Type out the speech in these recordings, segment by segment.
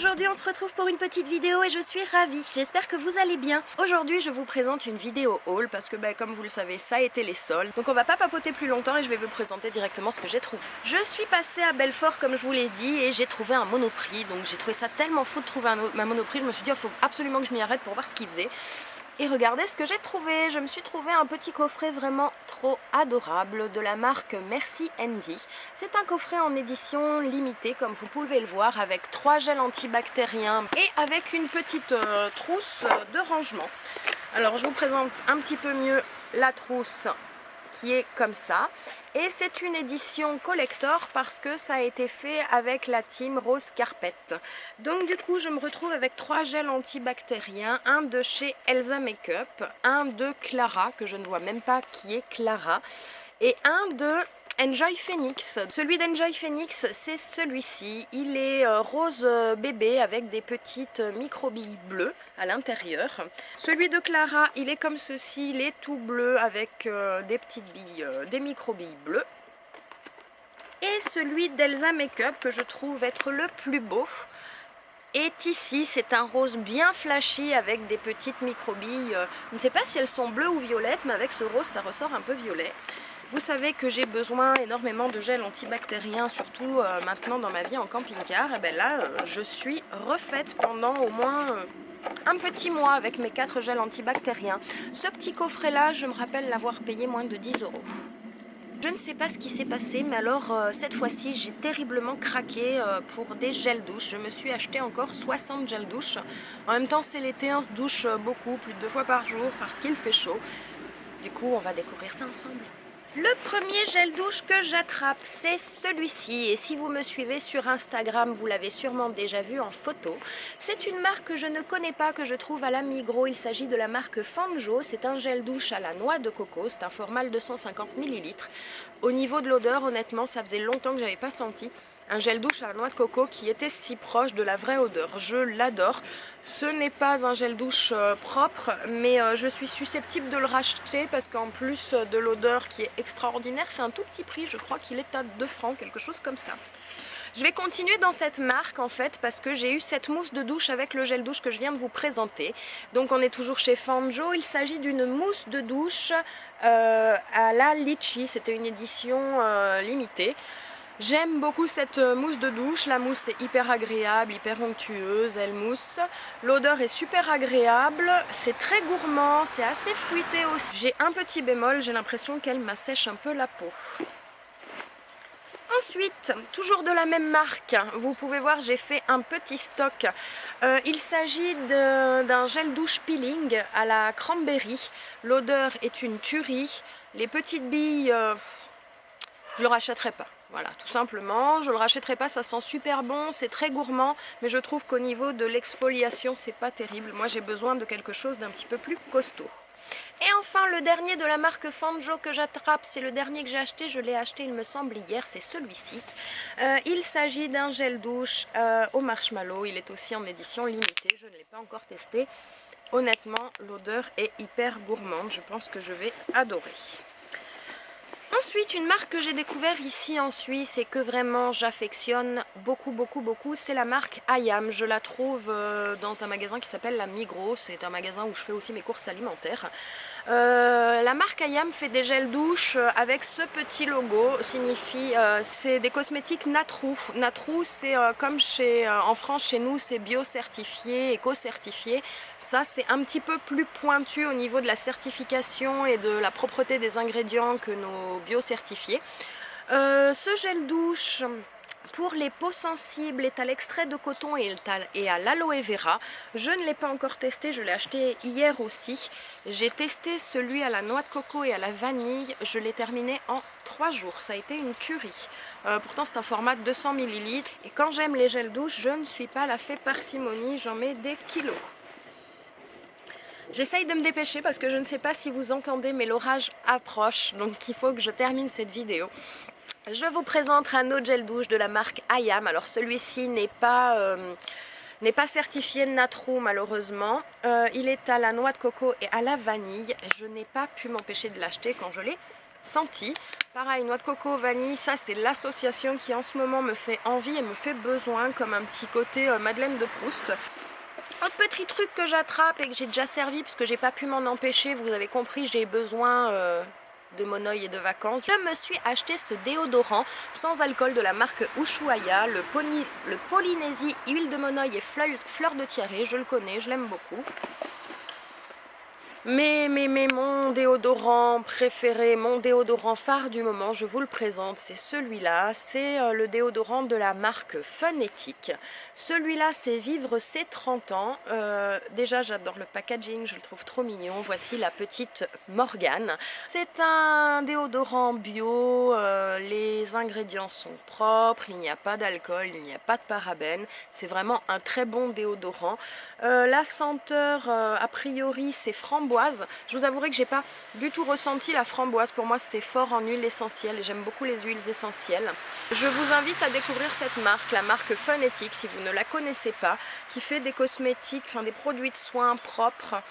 aujourd'hui on se retrouve pour une petite vidéo et je suis ravie, j'espère que vous allez bien. Aujourd'hui je vous présente une vidéo haul parce que comme vous le savez ça a été les soldes. Donc on va pas papoter plus longtemps et je vais vous présenter directement ce que j'ai trouvé. Je suis passée à Belfort comme je vous l'ai dit et j'ai trouvé un Monoprix. Donc j'ai trouvé ça tellement fou de trouver un Monoprix, je me suis dit il faut absolument que je m'y arrête pour voir ce qu'il faisait. Et regardez ce que j'ai trouvé, je me suis trouvé un petit coffret vraiment trop adorable de la marque Merci Envy. C'est un coffret en édition limitée comme vous pouvez le voir avec 3 gels antibactériens et avec une petite trousse de rangement. Alors je vous présente un petit peu mieux la trousse qui est comme ça. Et c'est une édition collector parce que ça a été fait avec la team Rose Carpet. Donc du coup je me retrouve avec 3 gels antibactériens, un de chez Elsa Makeup, un de Clara, que je ne vois même pas qui est Clara, et un de Enjoy Phoenix. Celui d'Enjoy Phoenix c'est celui-ci, il est rose bébé avec des petites microbilles bleues à l'intérieur. Celui de Clara il est comme ceci, il est tout bleu avec des petites billes, des microbilles bleues. Et celui d'Elsa Makeup que je trouve être le plus beau est ici, c'est un rose bien flashy avec des petites microbilles. Je ne sais pas si elles sont bleues ou violettes, mais avec ce rose ça ressort un peu violet. Vous savez que j'ai besoin énormément de gel antibactérien, surtout maintenant dans ma vie en camping-car. Et bien là, je suis refaite pendant au moins un petit mois avec mes 4 gels antibactériens. Ce petit coffret-là, je me rappelle l'avoir payé moins de 10 €. Je ne sais pas ce qui s'est passé, mais alors cette fois-ci, j'ai terriblement craqué pour des gels douche. Je me suis acheté encore 60 gels douche. En même temps, c'est l'été, on se douche beaucoup, plus de 2 fois par jour parce qu'il fait chaud. Du coup, on va découvrir ça ensemble. Le premier gel douche que j'attrape, c'est celui-ci. Et si vous me suivez sur Instagram, vous l'avez sûrement déjà vu en photo. C'est une marque que je ne connais pas, que je trouve à la Migros. Il s'agit de la marque Fanjo. C'est un gel douche à la noix de coco. C'est un format de 250 ml. Au niveau de l'odeur, honnêtement, ça faisait longtemps que je n'avais pas senti un gel douche à la noix de coco qui était si proche de la vraie odeur. Je l'adore. Ce n'est pas un gel douche propre, mais je suis susceptible de le racheter parce qu'en plus de l'odeur qui est extraordinaire, c'est un tout petit prix, je crois qu'il est à 2 francs, quelque chose comme ça. Je vais continuer dans cette marque en fait parce que j'ai eu cette mousse de douche avec le gel douche que je viens de vous présenter. Donc on est toujours chez Fanjo, il s'agit d'une mousse de douche à la litchi, c'était une édition limitée. J'aime beaucoup cette mousse de douche, la mousse est hyper agréable, hyper onctueuse, elle mousse. L'odeur est super agréable, c'est très gourmand, c'est assez fruité aussi. J'ai un petit bémol, j'ai l'impression qu'elle m'assèche un peu la peau. Ensuite, toujours de la même marque, vous pouvez voir j'ai fait un petit stock. Il s'agit d'un gel douche peeling à la cranberry. L'odeur est une tuerie, les petites billes, je le rachèterai pas. Voilà, tout simplement, je le rachèterai pas, ça sent super bon, c'est très gourmand, mais je trouve qu'au niveau de l'exfoliation, c'est pas terrible. Moi, j'ai besoin de quelque chose d'un petit peu plus costaud. Et enfin, le dernier de la marque Fanjo que j'attrape, c'est le dernier que j'ai acheté. Je l'ai acheté, il me semble, hier, c'est celui-ci. Il s'agit d'un gel douche au marshmallow. Il est aussi en édition limitée, je ne l'ai pas encore testé. Honnêtement, l'odeur est hyper gourmande, je pense que je vais adorer. Ensuite, une marque que j'ai découvert ici en Suisse et que vraiment j'affectionne beaucoup, c'est la marque Ayam. Je la trouve dans un magasin qui s'appelle la Migros. C'est un magasin où je fais aussi mes courses alimentaires. La marque Ayam fait des gels douche avec ce petit logo, signifie c'est des cosmétiques Natrou. Natrou c'est comme en France chez nous c'est bio-certifié, éco-certifié. Ça c'est un petit peu plus pointu au niveau de la certification et de la propreté des ingrédients que nos bio-certifiés. Ce gel douche pour les peaux sensibles est à l'extrait de coton et à l'aloe vera. Je ne l'ai pas encore testé, je l'ai acheté hier aussi. J'ai testé celui à la noix de coco et à la vanille, je l'ai terminé en 3 jours. Ça a été une tuerie. Pourtant c'est un format de 200 ml. Et quand j'aime les gels douche, je ne suis pas la fée parcimonie, j'en mets des kilos. J'essaye de me dépêcher parce que je ne sais pas si vous entendez, mais l'orage approche, donc il faut que je termine cette vidéo. Je vous présente un autre gel douche de la marque Ayam. Alors celui-ci n'est pas certifié Natrou malheureusement. Il est à la noix de coco et à la vanille. Je n'ai pas pu m'empêcher de l'acheter quand je l'ai senti. Pareil, noix de coco, vanille, ça c'est l'association qui en ce moment me fait envie et me fait besoin, comme un petit côté Madeleine de Proust. Autre petit truc que j'attrape et que j'ai déjà servi parce que j'ai pas pu m'en empêcher, vous avez compris, j'ai besoin de mon œil et de vacances. Je me suis acheté ce déodorant sans alcool de la marque Ushuaïa, le Polynésie, huile de monoeil et fleur de tiare. Je le connais, je l'aime beaucoup. Mais mon déodorant préféré, mon déodorant phare du moment, je vous le présente, c'est celui-là. C'est le déodorant de la marque Funétique. Celui-là, c'est vivre ses 30 ans. Déjà, j'adore le packaging, je le trouve trop mignon. Voici la petite Morgane. C'est un déodorant bio, les ingrédients sont propres, il n'y a pas d'alcool, il n'y a pas de parabènes. C'est vraiment un très bon déodorant. La senteur, a priori, c'est framboise. Je vous avouerai que j'ai pas du tout ressenti la framboise. Pour moi, c'est fort en huile essentielle et j'aime beaucoup les huiles essentielles. Je vous invite à découvrir cette marque, la marque Funétique, si vous ne la connaissez pas, qui fait des cosmétiques, enfin des produits de soins propres.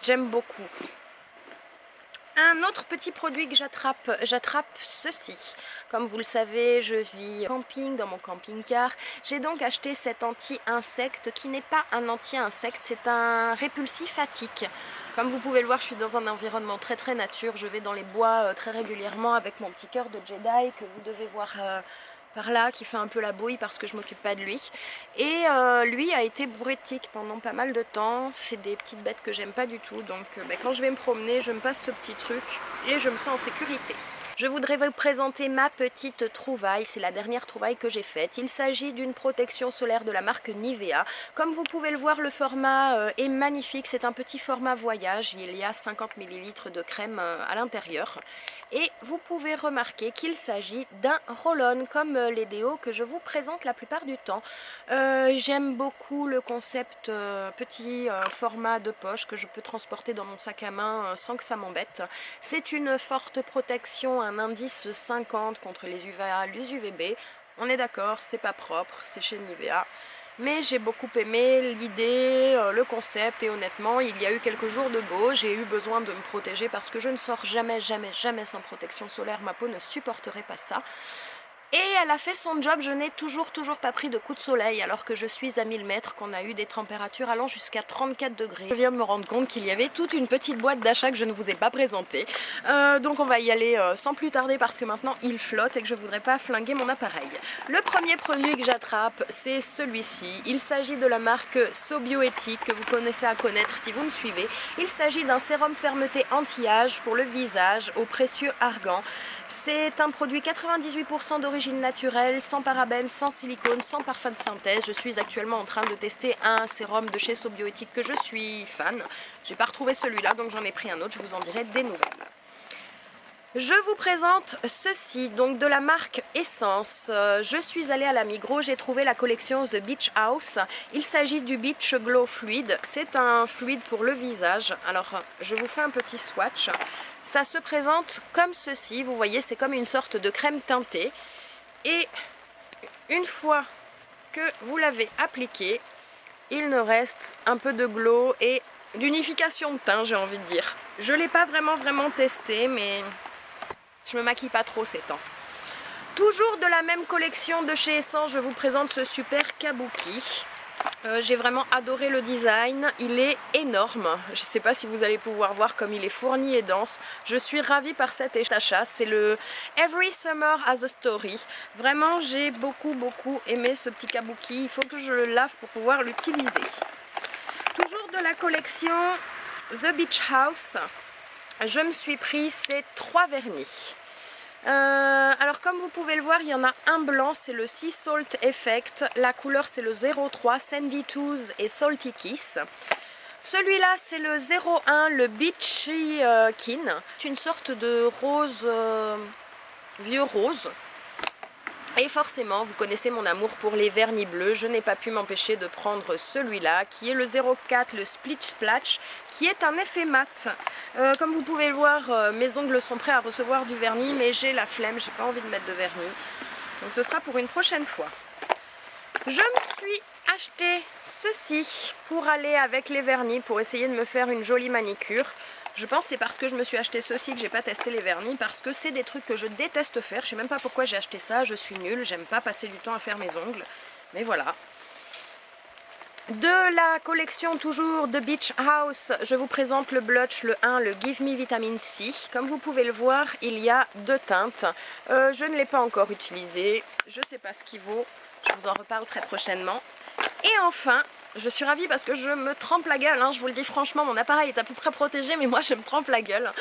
J'aime beaucoup. Un autre petit produit que j'attrape ceci. Comme vous le savez, je vis camping dans mon camping-car. J'ai donc acheté cet anti-insecte qui n'est pas un anti-insecte, c'est un répulsif attique. Comme vous pouvez le voir, je suis dans un environnement très nature. Je vais dans les bois très régulièrement avec mon petit cœur de Jedi que vous devez voir par là, qui fait un peu la bouille parce que je m'occupe pas de lui. Et lui a été bourré de tiques pendant pas mal de temps. C'est des petites bêtes que j'aime pas du tout. Donc quand je vais me promener, je me passe ce petit truc et je me sens en sécurité. Je voudrais vous présenter ma petite trouvaille, c'est la dernière trouvaille que j'ai faite. Il s'agit d'une protection solaire de la marque Nivea. Comme vous pouvez le voir, le format est magnifique, c'est un petit format voyage, il y a 50 ml de crème à l'intérieur. Et vous pouvez remarquer qu'il s'agit d'un roll-on comme les déos que je vous présente la plupart du temps. J'aime beaucoup le concept petit format de poche que je peux transporter dans mon sac à main sans que ça m'embête. C'est une forte protection, un indice 50 contre les UVA, les UVB. On est d'accord, c'est pas propre, c'est chez Nivea. Mais j'ai beaucoup aimé l'idée, le concept et honnêtement, il y a eu quelques jours de beau, j'ai eu besoin de me protéger parce que je ne sors jamais sans protection solaire, ma peau ne supporterait pas ça. Et elle a fait son job, je n'ai toujours pas pris de coup de soleil alors que je suis à 1000 mètres, qu'on a eu des températures allant jusqu'à 34 degrés. Je viens de me rendre compte qu'il y avait toute une petite boîte d'achat que je ne vous ai pas présentée. Donc on va y aller sans plus tarder parce que maintenant il flotte et que je voudrais pas flinguer mon appareil. Le premier produit que j'attrape, c'est celui-ci. Il s'agit de la marque Sobioéthique que vous connaissez à connaître si vous me suivez. Il s'agit d'un sérum fermeté anti-âge pour le visage au précieux argan. C'est un produit 98% d'origine naturelle, sans parabènes, sans silicone, sans parfum de synthèse. Je suis actuellement en train de tester un sérum de chez Sobioéthique que je suis fan. J'ai pas retrouvé celui-là, donc j'en ai pris un autre, je vous en dirai des nouvelles. Je vous présente ceci, donc de la marque Essence. Je suis allée à la Migros, j'ai trouvé la collection The Beach House. Il s'agit du Beach Glow Fluid. C'est un fluide pour le visage. Alors, je vous fais un petit swatch. Ça se présente comme ceci, vous voyez, c'est comme une sorte de crème teintée. Et une fois que vous l'avez appliqué, il ne reste un peu de glow et d'unification de teint, j'ai envie de dire. Je ne l'ai pas vraiment testé, mais je me maquille pas trop ces temps. Toujours de la même collection de chez Essence, je vous présente ce super kabuki. J'ai vraiment adoré le design, il est énorme, je ne sais pas si vous allez pouvoir voir comme il est fourni et dense. Je suis ravie par cet achat, c'est le Every Summer Has a Story. Vraiment j'ai beaucoup aimé ce petit kabuki, il faut que je le lave pour pouvoir l'utiliser. Toujours de la collection The Beach House, je me suis pris ces 3 vernis. Alors comme vous pouvez le voir, il y en a un blanc, c'est le Sea Salt Effect. La couleur c'est le 03, Sandy Tooth et Salty Kiss. Celui-là c'est le 01, le Beachy Kin. C'est une sorte de rose, vieux rose. Et forcément, vous connaissez mon amour pour les vernis bleus, je n'ai pas pu m'empêcher de prendre celui-là, qui est le 04, le Split Splash, qui est un effet mat. Comme vous pouvez le voir, mes ongles sont prêts à recevoir du vernis, mais j'ai la flemme, j'ai pas envie de mettre de vernis. Donc ce sera pour une prochaine fois. Je me suis acheté ceci pour aller avec les vernis, pour essayer de me faire une jolie manicure. Je pense que c'est parce que je me suis acheté ceci que j'ai pas testé les vernis, parce que c'est des trucs que je déteste faire. Je sais même pas pourquoi j'ai acheté ça, je suis nulle, j'aime pas passer du temps à faire mes ongles. Mais voilà. De la collection toujours de Beach House, je vous présente le Blush, le 1, le Give Me Vitamin C. Comme vous pouvez le voir, il y a deux teintes. Je ne l'ai pas encore utilisé, je ne sais pas ce qu'il vaut, je vous en reparle très prochainement. Et enfin, je suis ravie parce que je me trempe la gueule, hein, je vous le dis franchement, mon appareil est à peu près protégé, mais moi je me trempe la gueule.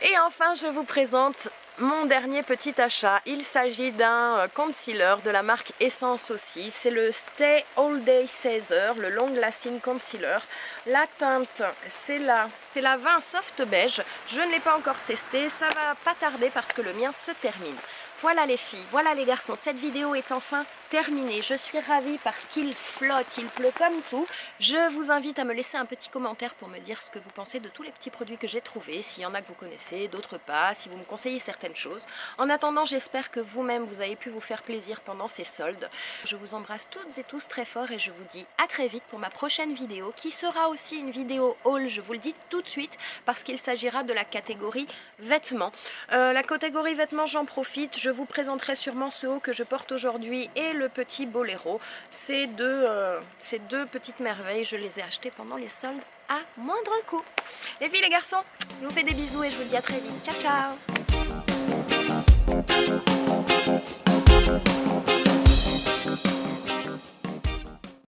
Et enfin, je vous présente mon dernier petit achat. Il s'agit d'un concealer de la marque Essence aussi. C'est le Stay All Day Caesar, le Long Lasting Concealer. La teinte, c'est la 20 Soft Beige. Je ne l'ai pas encore testé, ça va pas tarder parce que le mien se termine. Voilà les filles, voilà les garçons, cette vidéo est enfin terminée. Je suis ravie parce qu'il flotte, il pleut comme tout. Je vous invite à me laisser un petit commentaire pour me dire ce que vous pensez de tous les petits produits que j'ai trouvés, s'il y en a que vous connaissez, d'autres pas, si vous me conseillez certaines choses. En attendant, j'espère que vous-même vous avez pu vous faire plaisir pendant ces soldes. Je vous embrasse toutes et tous très fort et je vous dis à très vite pour ma prochaine vidéo qui sera aussi une vidéo haul, je vous le dis tout de suite parce qu'il s'agira de la catégorie vêtements. La catégorie vêtements, j'en profite, je vous présenterai sûrement ce haut que je porte aujourd'hui et le petit boléro. Ces deux petites merveilles, je les ai achetées pendant les soldes à moindre coût. Les filles, les garçons, je vous fais des bisous et je vous dis à très vite. Ciao, ciao!